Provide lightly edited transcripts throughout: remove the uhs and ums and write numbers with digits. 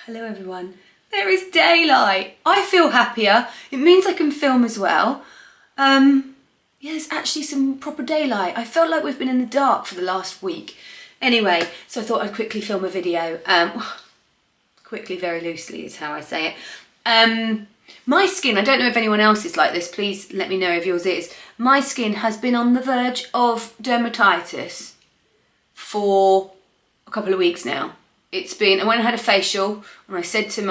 Hello everyone. There is daylight. I feel happier. It means I can film as well. Yeah, there's actually some proper daylight. I felt like we've been in the dark for the last week. Anyway, so I thought I'd quickly film a video. Quickly, very loosely is how I say it. My skin, I don't know if anyone else is like this, please let me know if yours is. My skin has been on the verge of dermatitis for a couple of weeks now. It's been, I went and had a facial and I said to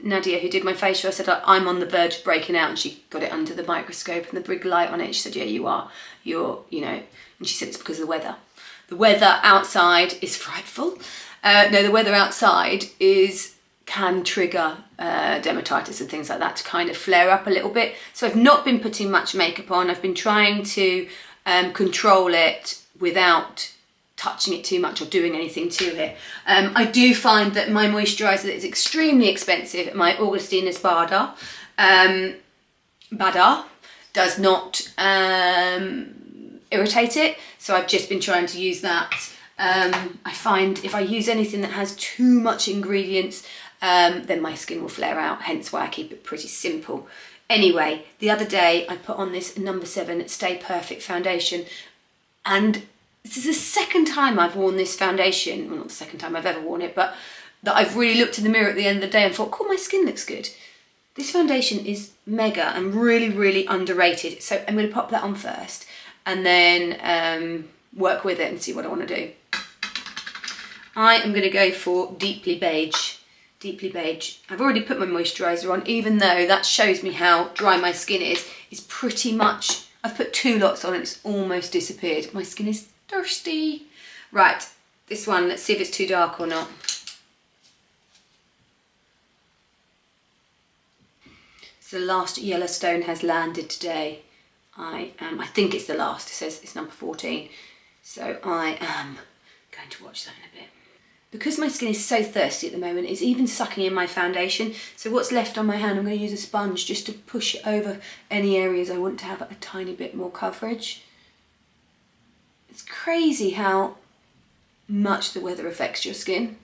Nadia who did my facial, I said, I'm on the verge of breaking out, and she got it under the microscope and the big light on it. She said, yeah, you are, and she said it's because of the weather. The weather outside is frightful. No, the weather outside can trigger dermatitis and things like that to kind of flare up a little bit. So I've not been putting much makeup on. I've been trying to control it without touching it too much or doing anything to it. I do find that my moisturiser that is extremely expensive, my Augustinus Bader, does not irritate it. So I've just been trying to use that. I find if I use anything that has too much ingredients, then my skin will flare out, hence why I keep it pretty simple. Anyway, the other day I put on this No. 7 Stay Perfect foundation, and this is the second time I've worn this foundation, well, not the second time I've ever worn it, but that I've really looked in the mirror at the end of the day and thought, cool, my skin looks good. This foundation is mega and really, really underrated. So I'm going to pop that on first and then work with it and see what I want to do. I am going to go for Deeply Beige. Deeply Beige. I've already put my moisturiser on, even though that shows me how dry my skin is. It's pretty much, I've put 2 lots on and it's almost disappeared. My skin is thirsty. Right, this one, let's see if it's too dark or not. So the last Yellowstone has landed today. I think it's the last, it says it's number 14. So I am going to watch that in a bit. Because my skin is so thirsty at the moment, it's even sucking in my foundation. So what's left on my hand, I'm going to use a sponge just to push it over any areas I want to have a tiny bit more coverage. It's crazy how much the weather affects your skin.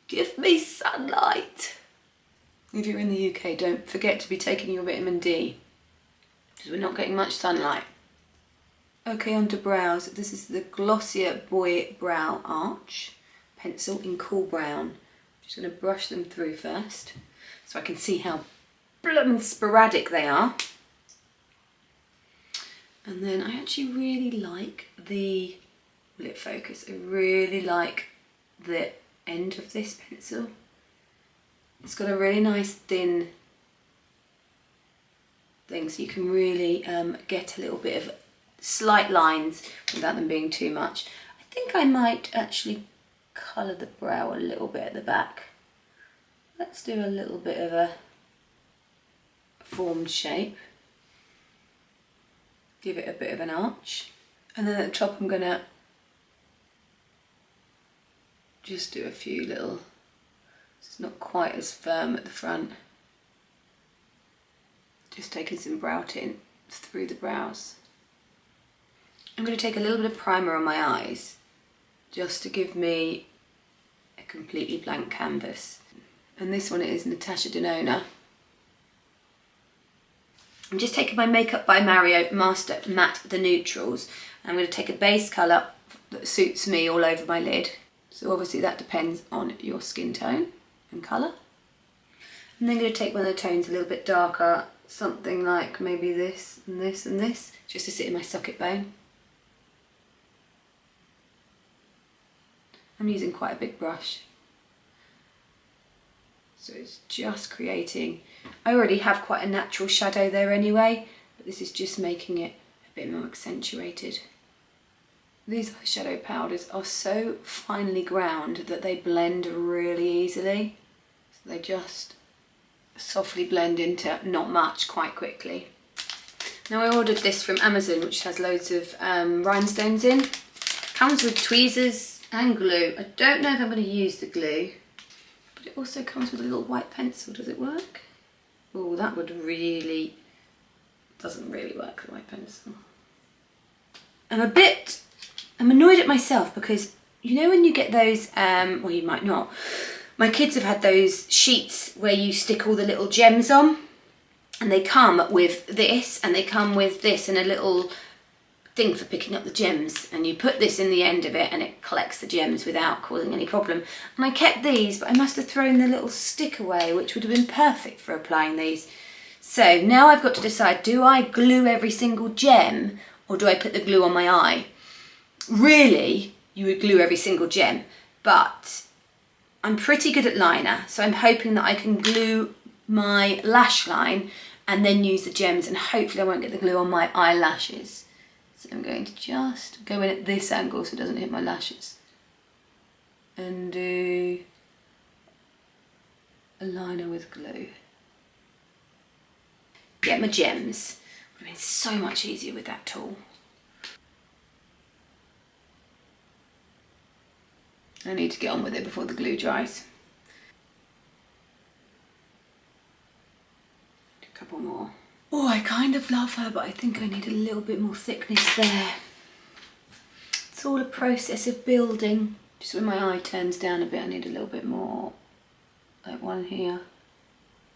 Give me sunlight. If you're in the UK, don't forget to be taking your vitamin D, because we're not getting much sunlight. Okay, on to brows. This is the Glossier Boy Brow Arch pencil in cool brown. I'm just going to brush them through first so I can see how blooming sporadic they are. And then I actually really like the, will it focus? I really like the end of this pencil. It's got a really nice thin thing, so you can really get a little bit of slight lines without them being too much. I think I might actually colour the brow a little bit at the back. Let's do a little bit of a formed shape. Give it a bit of an arch. And then at the top I'm gonna just do a few little, it's not quite as firm at the front. Just taking some brow tint through the brows. I'm going to take a little bit of primer on my eyes just to give me a completely blank canvas. And this one is Natasha Denona. I'm just taking my Makeup by Mario Master Matte The Neutrals. I'm going to take a base colour that suits me all over my lid. So obviously that depends on your skin tone and colour. And then I'm going to take one of the tones a little bit darker, something like maybe this and this and this, just to sit in my socket bone. I'm using quite a big brush. So it's just creating, I already have quite a natural shadow there anyway, but this is just making it a bit more accentuated. These eyeshadow powders are so finely ground that they blend really easily. So they just softly blend into not much quite quickly. Now I ordered this from Amazon, which has loads of rhinestones in. Comes with tweezers and glue. I don't know if I'm going to use the glue, but it also comes with a little white pencil. Does it work? Oh, that would really, doesn't really work, the white pencil. I'm annoyed at myself because, you know when you get those, well you might not, My kids have had those sheets where you stick all the little gems on, and they come with this, and they come with this and a little thing for picking up the gems, and you put this in the end of it and it collects the gems without causing any problem. And I kept these, but I must have thrown the little stick away, which would have been perfect for applying these. So now I've got to decide, do I glue every single gem or do I put the glue on my eye? Really, you would glue every single gem, but I'm pretty good at liner, so I'm hoping that I can glue my lash line and then use the gems, and hopefully I won't get the glue on my eyelashes. So I'm going to just go in at this angle so it doesn't hit my lashes and do a liner with glue. Get my gems. Would have been so much easier with that tool. I need to get on with it before the glue dries. Do a couple more. Oh, I kind of love her, but I think I need a little bit more thickness there. It's all a process of building. Just when my eye turns down a bit, I need a little bit more. Like one here,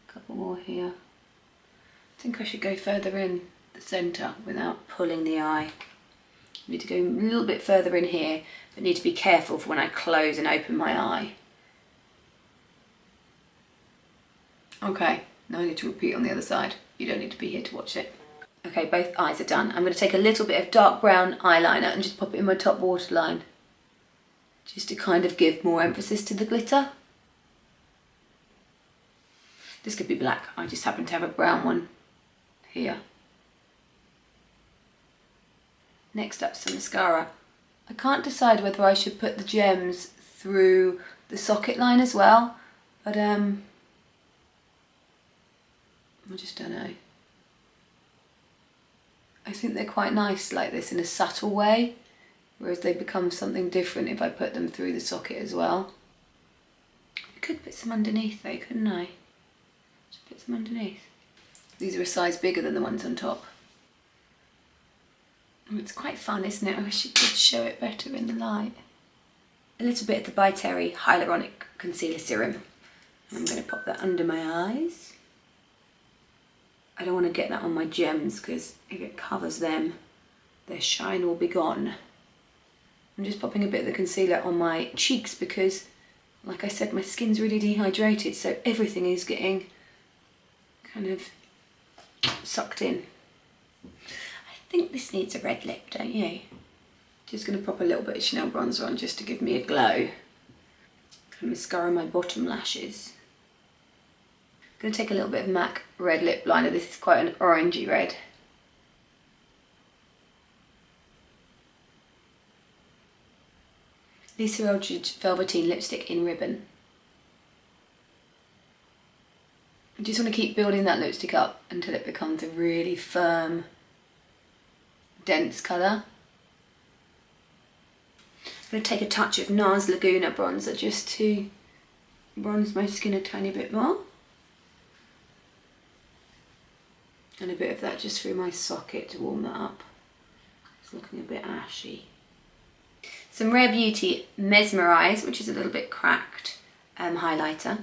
a couple more here. I think I should go further in the centre without pulling the eye. I need to go a little bit further in here, but need to be careful for when I close and open my eye. Okay, now I need to repeat on the other side. You don't need to be here to watch it. Okay, both eyes are done. I'm going to take a little bit of dark brown eyeliner and just pop it in my top waterline, just to kind of give more emphasis to the glitter. This could be black, I just happen to have a brown one here. Next up, some mascara. I can't decide whether I should put the gems through the socket line as well, but I just don't know. I think they're quite nice like this in a subtle way, whereas they become something different if I put them through the socket as well. I could put some underneath though, couldn't I? Just put some underneath. These are a size bigger than the ones on top. It's quite fun, isn't it? I wish it could show it better in the light. A little bit of the By Terry Hyaluronic Concealer Serum. I'm going to pop that under my eyes. I don't want to get that on my gems because if it covers them, their shine will be gone. I'm just popping a bit of the concealer on my cheeks because, like I said, my skin's really dehydrated, so everything is getting kind of sucked in. I think this needs a red lip, don't you? Just going to pop a little bit of Chanel bronzer on just to give me a glow. And mascara my bottom lashes. I'm going to take a little bit of MAC red lip liner. This is quite an orangey red. Lisa Eldridge Velveteen Lipstick in Ribbon. I just want to keep building that lipstick up until it becomes a really firm, dense colour. I'm going to take a touch of NARS Laguna bronzer just to bronze my skin a tiny bit more. And a bit of that just through my socket to warm that up. It's looking a bit ashy. Some Rare Beauty Mesmerize, which is a little bit cracked, highlighter.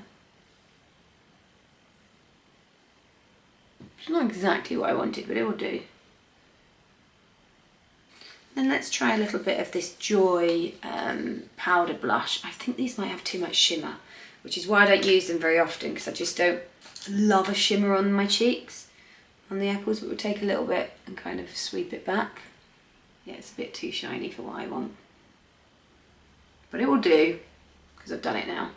It's not exactly what I wanted, but it will do. Then let's try a little bit of this Joy powder blush. I think these might have too much shimmer, which is why I don't use them very often, because I just don't love a shimmer on my cheeks, on the apples, but we'll take a little bit and kind of sweep it back. Yeah, it's a bit too shiny for what I want. But it will do, because I've done it now.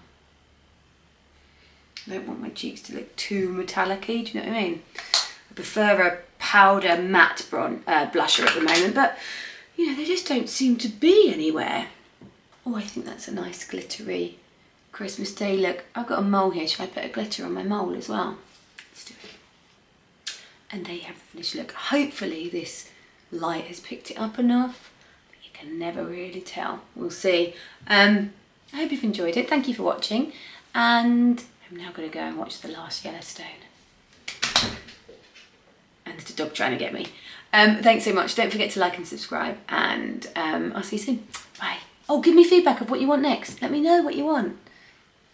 I don't want my cheeks to look too metallic-y, do you know what I mean? I prefer a powder matte blusher at the moment, but you know, they just don't seem to be anywhere. Oh, I think that's a nice glittery Christmas Day look. I've got a mole here. Should I put a glitter on my mole as well? Let's do it. And there you have the finished look. Hopefully this light has picked it up enough, but you can never really tell. We'll see. I hope you've enjoyed it. Thank you for watching. And I'm now going to go and watch The Last Yellowstone. And there's a dog trying to get me. Thanks so much. Don't forget to like and subscribe, and I'll see you soon. Bye. Oh, give me feedback of what you want next. Let me know what you want.